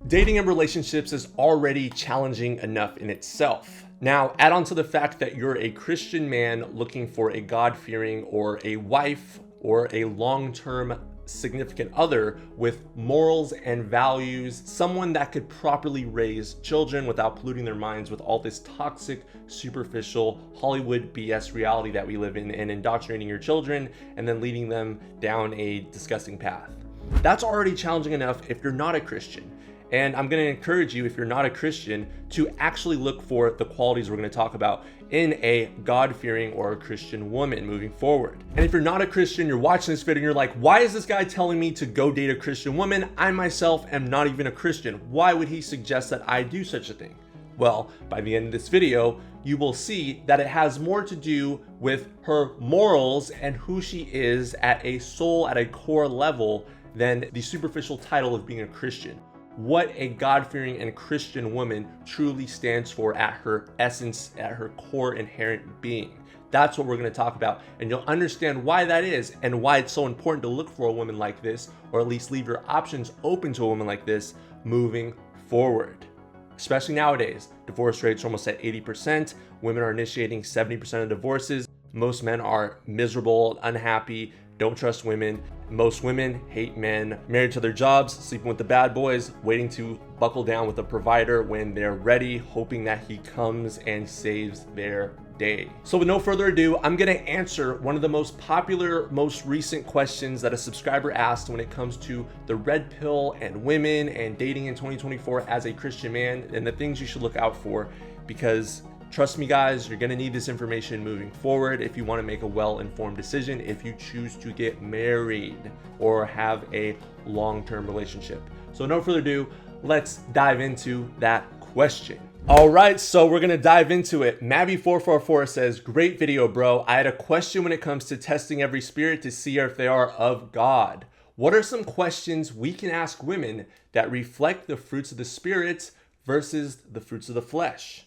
Dating and relationships is already challenging enough in itself. Now, add on to the fact that you're a Christian man looking for a God-fearing or a wife or a long-term significant other with morals and values, someone that could properly raise children without polluting their minds with all this toxic, superficial Hollywood BS reality that we live in and indoctrinating your children and then leading them down a disgusting path. That's already challenging enough if you're not a Christian. And I'm going to encourage you, if you're not a Christian, to actually look for the qualities we're going to talk about in a God-fearing or a Christian woman moving forward. And if you're not a Christian, you're watching this video and you're like, why is this guy telling me to go date a Christian woman? I myself am not even a Christian. Why would he suggest that I do such a thing? Well, by the end of this video, you will see that it has more to do with her morals and who she is at a soul, at a core level, than the superficial title of being a Christian. What a God-fearing and Christian woman truly stands for at her essence, at her core inherent being. That's what we're going to talk about, and you'll understand why that is and why it's so important to look for a woman like this, or at least leave your options open to a woman like this moving forward. Especially nowadays, divorce rates are almost at 80%. Women are initiating 70% of divorces. Most men are miserable, unhappy, don't trust women. Most women hate men, married to their jobs, sleeping with the bad boys, waiting to buckle down with a provider when they're ready, hoping that he comes and saves their day. So with no further ado, I'm gonna answer one of the most popular, most recent questions that a subscriber asked when it comes to the red pill and women and dating in 2024 as a Christian man, and the things you should look out for, because trust me guys, you're gonna need this information moving forward if you wanna make a well-informed decision if you choose to get married or have a long-term relationship. So no further ado, let's dive into that question. All right, so we're gonna dive into it. Mabby444 says, great video, bro. I had a question when it comes to testing every spirit to see if they are of God. What are some questions we can ask women that reflect the fruits of the spirit versus the fruits of the flesh?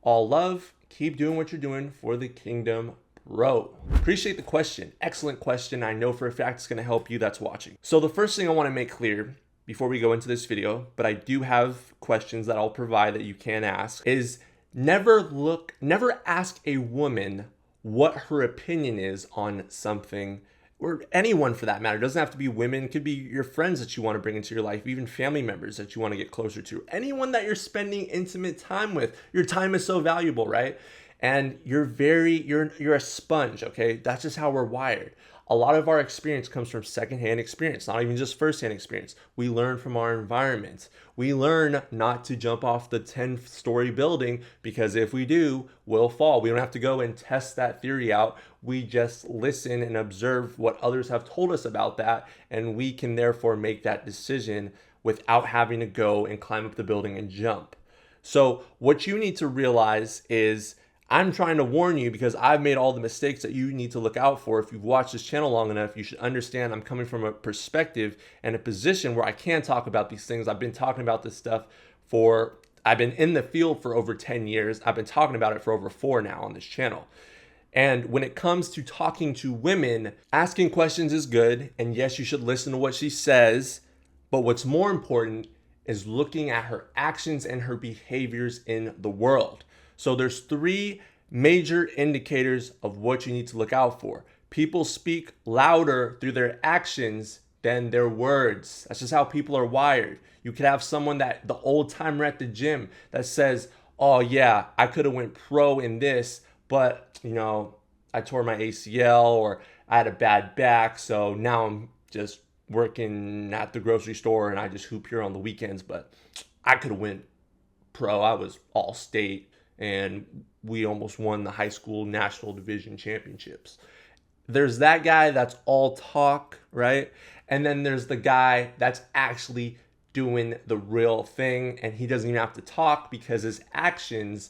All love, keep doing what you're doing for the kingdom, bro. Appreciate the question. Excellent question. I know for a fact it's going to help you that's watching. So the first thing I want to make clear before we go into this video, but I do have questions that I'll provide that you can ask, is never ask a woman what her opinion is on something, or anyone for that matter. It doesn't have to be women. It could be your friends that you want to bring into your life, even family members that you want to get closer to. Anyone that you're spending intimate time with. Your time is so valuable, right? And you're a sponge, okay? That's just how we're wired. A lot of our experience comes from secondhand experience, not even just firsthand experience. We learn from our environment. We learn not to jump off the 10-story building, because if we do, we'll fall. We don't have to go and test that theory out. We just listen and observe what others have told us about that, and we can therefore make that decision without having to go and climb up the building and jump. So what you need to realize is, I'm trying to warn you because I've made all the mistakes that you need to look out for. If you've watched this channel long enough, you should understand I'm coming from a perspective and a position where I can talk about these things. I've been talking about this stuff I've been in the field for over 10 years. I've been talking about it for over 4 now on this channel. And when it comes to talking to women, asking questions is good. And yes, you should listen to what she says. But what's more important is looking at her actions and her behaviors in the world. So there's 3 major indicators of what you need to look out for. People speak louder through their actions than their words. That's just how people are wired. You could have someone that, the old timer at the gym, that says, oh yeah, I could have went pro in this, but you know, I tore my ACL, or I had a bad back, so now I'm just working at the grocery store and I just hoop here on the weekends, but I could have went pro. I was all state, and we almost won the high school national division championships. There's that guy that's all talk, right? And then there's the guy that's actually doing the real thing, and he doesn't even have to talk because his actions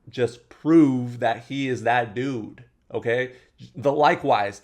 just prove that he is that dude, okay? Likewise,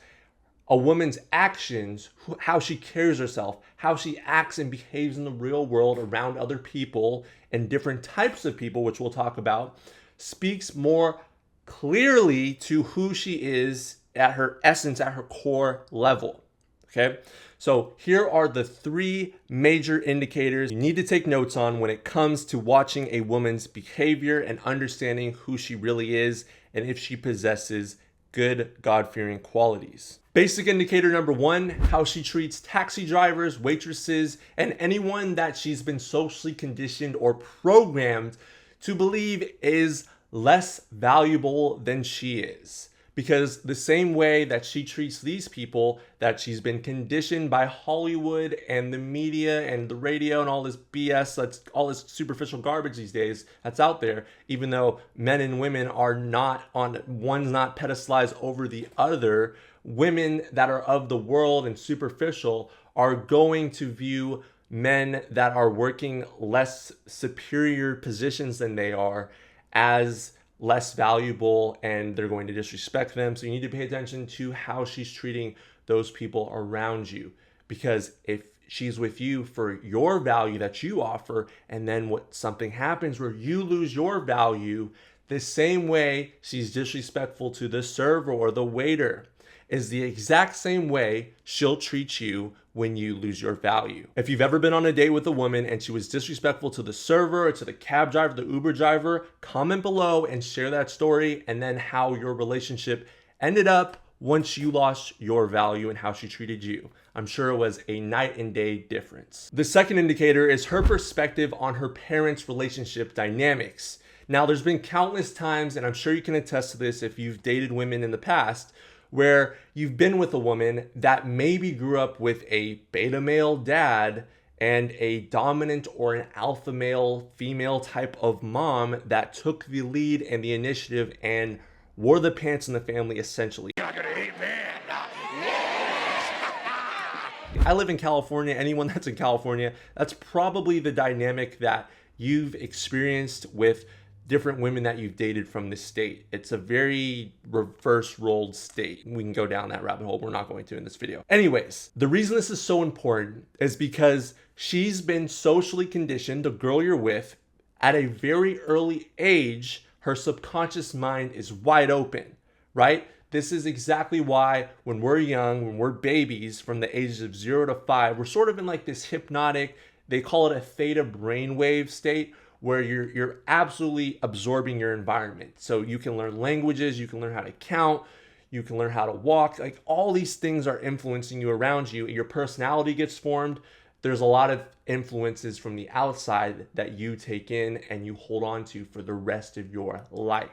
a woman's actions, how she carries herself, how she acts and behaves in the real world around other people and different types of people, which we'll talk about, speaks more clearly to who she is at her essence, at her core level, okay? So here are the 3 major indicators you need to take notes on when it comes to watching a woman's behavior and understanding who she really is and if she possesses good God-fearing qualities. Basic indicator number 1, how she treats taxi drivers, waitresses, and anyone that she's been socially conditioned or programmed to believe is less valuable than she is. Because the same way that she treats these people that she's been conditioned by Hollywood and the media and the radio and all this BS, that's all this superficial garbage these days that's out there, even though men and women are not on, one's not pedestalized over the other, women that are of the world and superficial are going to view men that are working less superior positions than they are as less valuable, and they're going to disrespect them. So you need to pay attention to how she's treating those people around you, because if she's with you for your value that you offer, and then what something happens where you lose your value, the same way she's disrespectful to the server or the waiter is the exact same way she'll treat you when you lose your value. If you've ever been on a date with a woman and she was disrespectful to the server or to the cab driver, the Uber driver, comment below and share that story, and then how your relationship ended up once you lost your value and how she treated you. I'm sure it was a night and day difference. The second indicator is her perspective on her parents' relationship dynamics. Now, there's been countless times, and I'm sure you can attest to this if you've dated women in the past, where you've been with a woman that maybe grew up with a beta male dad and a dominant or an alpha male female type of mom that took the lead and the initiative and wore the pants in the family essentially. You're not gonna hate man. I live in California. Anyone that's in California, that's probably the dynamic that you've experienced with different women that you've dated from this state. It's a very reverse rolled state. We can go down that rabbit hole. We're not going to in this video. Anyways, the reason this is so important is because she's been socially conditioned, the girl you're with, at a very early age. Her subconscious mind is wide open, right? This is exactly why when we're young, when we're babies from the ages of 0 to 5, we're sort of in like this hypnotic, they call it a theta brainwave state, where you're absolutely absorbing your environment. So you can learn languages, you can learn how to count, you can learn how to walk. Like all these things are influencing you around you. Your personality gets formed. There's a lot of influences from the outside that you take in and you hold on to for the rest of your life.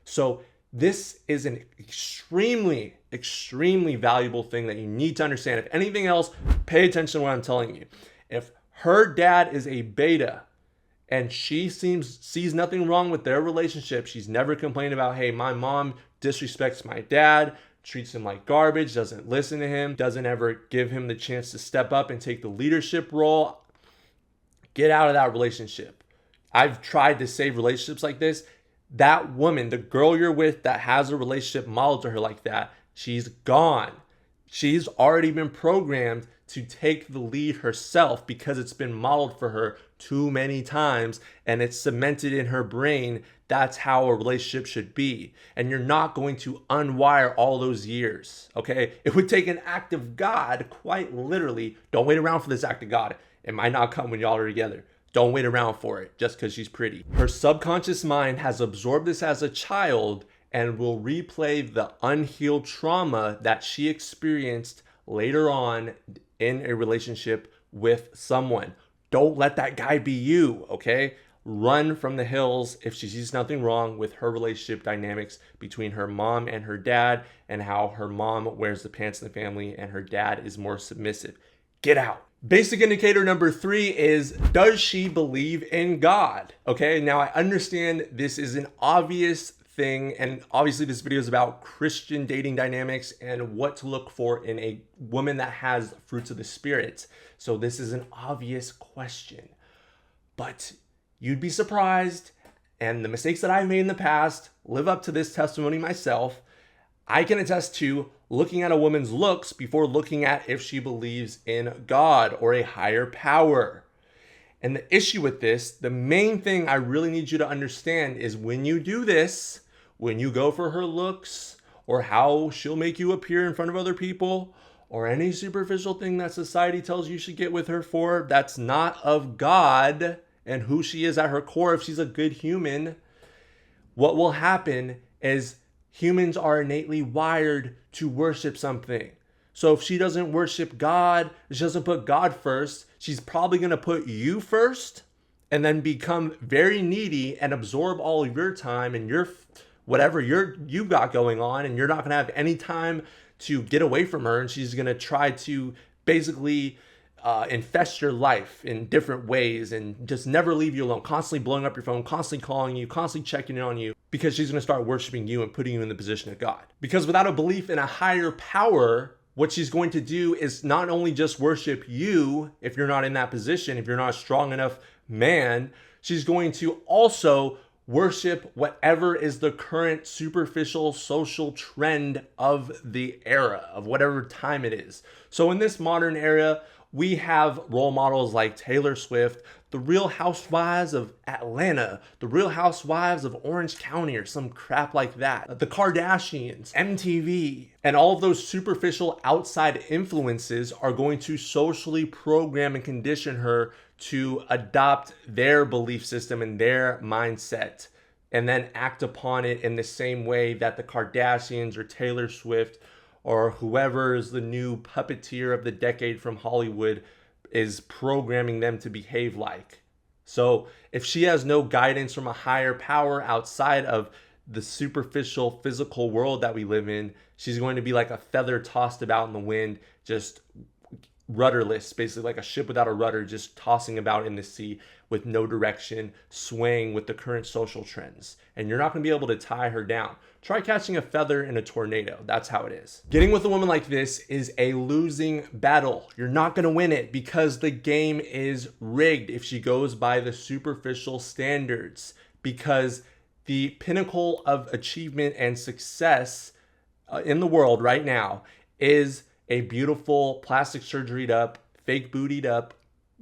So this is an extremely, extremely valuable thing that you need to understand. If anything else, pay attention to what I'm telling you. If her dad is a beta, and she sees nothing wrong with their relationship. She's never complained about, hey, my mom disrespects my dad, treats him like garbage, doesn't listen to him, doesn't ever give him the chance to step up and take the leadership role. Get out of that relationship. I've tried to save relationships like this. That woman, the girl you're with that has a relationship modeled to her like that, she's gone. She's already been programmed to take the lead herself because it's been modeled for her too many times and it's cemented in her brain. That's how a relationship should be. And you're not going to unwire all those years, okay? It would take an act of God, quite literally. Don't wait around for this act of God. It might not come when y'all are together. Don't wait around for it just because she's pretty. Her subconscious mind has absorbed this as a child and will replay the unhealed trauma that she experienced later on in a relationship with someone. Don't let that guy be you, okay? Run from the hills if she sees nothing wrong with her relationship dynamics between her mom and her dad and how her mom wears the pants in the family and her dad is more submissive. Get out. Basic indicator number 3 is, does she believe in God? Okay, now I understand this is an obvious thing, and obviously this video is about Christian dating dynamics and what to look for in a woman that has fruits of the Spirit. So this is an obvious question, but you'd be surprised, and the mistakes that I've made in the past live up to this testimony myself. I can attest to looking at a woman's looks before looking at if she believes in God or a higher power. And the issue with this, the main thing I really need you to understand is when you do this, when you go for her looks or how she'll make you appear in front of other people or any superficial thing that society tells you should get with her for, that's not of God and who she is at her core, if she's a good human, what will happen is humans are innately wired to worship something. So if she doesn't worship God, she doesn't put God first, she's probably going to put you first and then become very needy and absorb all of your time and your whatever you've got going on, and you're not going to have any time to get away from her, and she's going to try to basically infest your life in different ways and just never leave you alone, constantly blowing up your phone, constantly calling you, constantly checking in on you, because she's going to start worshiping you and putting you in the position of God. Because without a belief in a higher power, what she's going to do is not only just worship you if you're not in that position, if you're not a strong enough man, she's going to also worship whatever is the current superficial social trend of the era, of whatever time it is. So in this modern era, we have role models like Taylor Swift, the Real Housewives of Atlanta, the Real Housewives of Orange County, or some crap like that, the Kardashians, MTV, and all of those superficial outside influences are going to socially program and condition her to adopt their belief system and their mindset, and then act upon it in the same way that the Kardashians or Taylor Swift or whoever is the new puppeteer of the decade from Hollywood is programming them to behave like. So if she has no guidance from a higher power outside of the superficial physical world that we live in, she's going to be like a feather tossed about in the wind, just rudderless, basically like a ship without a rudder, just tossing about in the sea with no direction, swaying with the current social trends. And you're not going to be able to tie her down. Try catching a feather in a tornado. That's how it is. Getting with a woman like this is a losing battle. You're not going to win it because the game is rigged if she goes by the superficial standards, because the pinnacle of achievement and success in the world right now is a beautiful plastic surgeryed up, fake bootied up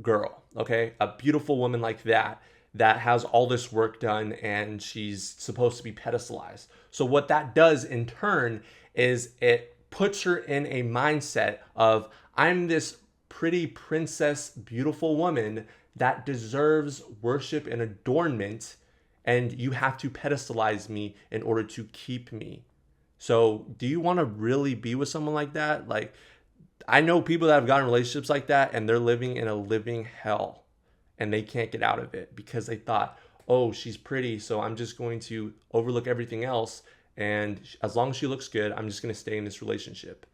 girl, okay? A beautiful woman like that has all this work done, and she's supposed to be pedestalized. So what that does in turn is it puts her in a mindset of, I'm this pretty princess, beautiful woman that deserves worship and adornment, and you have to pedestalize me in order to keep me. So do you want to really be with someone like that? Like, I know people that have gotten relationships like that and they're living in a living hell and they can't get out of it because they thought, oh, she's pretty, so I'm just going to overlook everything else. And as long as she looks good, I'm just going to stay in this relationship.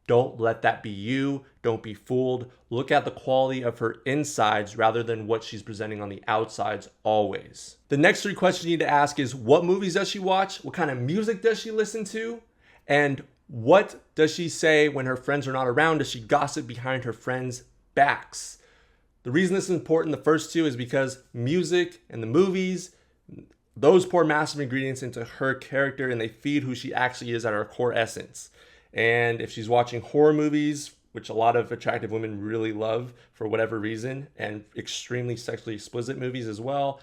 Don't let that be you. Don't be fooled. Look at the quality of her insides rather than what she's presenting on the outsides always. The next 3 questions you need to ask is, what movies does she watch? What kind of music does she listen to? And what does she say when her friends are not around? Does she gossip behind her friends' backs? The reason this is important, the first 2, is because music and the movies, those pour massive ingredients into her character and they feed who she actually is at her core essence. And if she's watching horror movies, which a lot of attractive women really love for whatever reason, and extremely sexually explicit movies as well,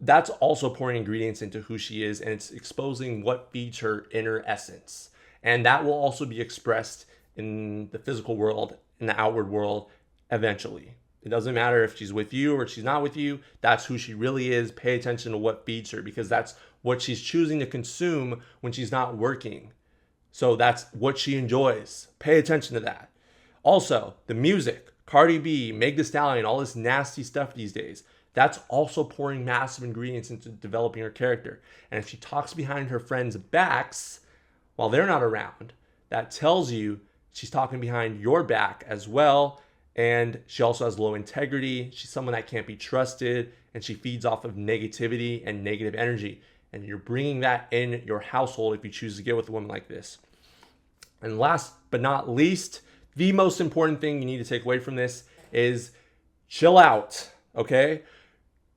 that's also pouring ingredients into who she is, and it's exposing what feeds her inner essence. And that will also be expressed in the physical world, in the outward world, eventually. It doesn't matter if she's with you or she's not with you. That's who she really is. Pay attention to what feeds her, because that's what she's choosing to consume when she's not working. So that's what she enjoys. Pay attention to that. Also, the music, Cardi B, Meg Thee Stallion, all this nasty stuff these days, that's also pouring massive ingredients into developing her character. And if she talks behind her friends' backs while they're not around, that tells you she's talking behind your back as well. And she also has low integrity. She's someone that can't be trusted, and she feeds off of negativity and negative energy. And you're bringing that in your household if you choose to get with a woman like this. And last but not least, the most important thing you need to take away from this is chill out, okay?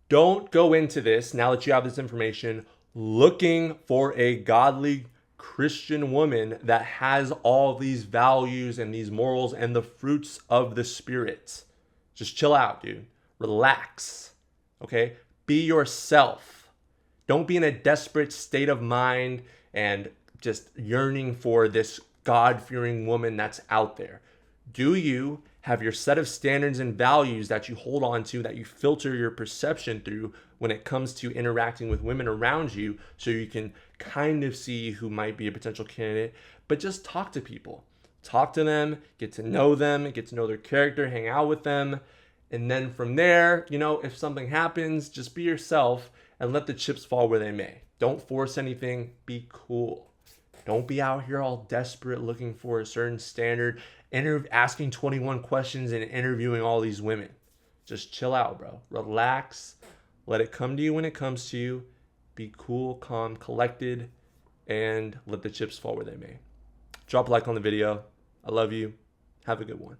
Don't go into this, now that you have this information, looking for a godly Christian woman that has all these values and these morals and the fruits of the Spirit. Just chill out, dude. Relax, okay? Be yourself. Don't be in a desperate state of mind and just yearning for this God-fearing woman that's out there. Do you have your set of standards and values that you hold on to, that you filter your perception through when it comes to interacting with women around you, so you can kind of see who might be a potential candidate? But just talk to people. Talk to them, get to know them, get to know their character, hang out with them. And then from there, if something happens, just be yourself and let the chips fall where they may. Don't force anything. Be cool. Don't be out here all desperate looking for a certain standard, asking 21 questions and interviewing all these women. Just chill out, bro. Relax. Let it come to you when it comes to you. Be cool, calm, collected, and let the chips fall where they may. Drop a like on the video. I love you. Have a good one.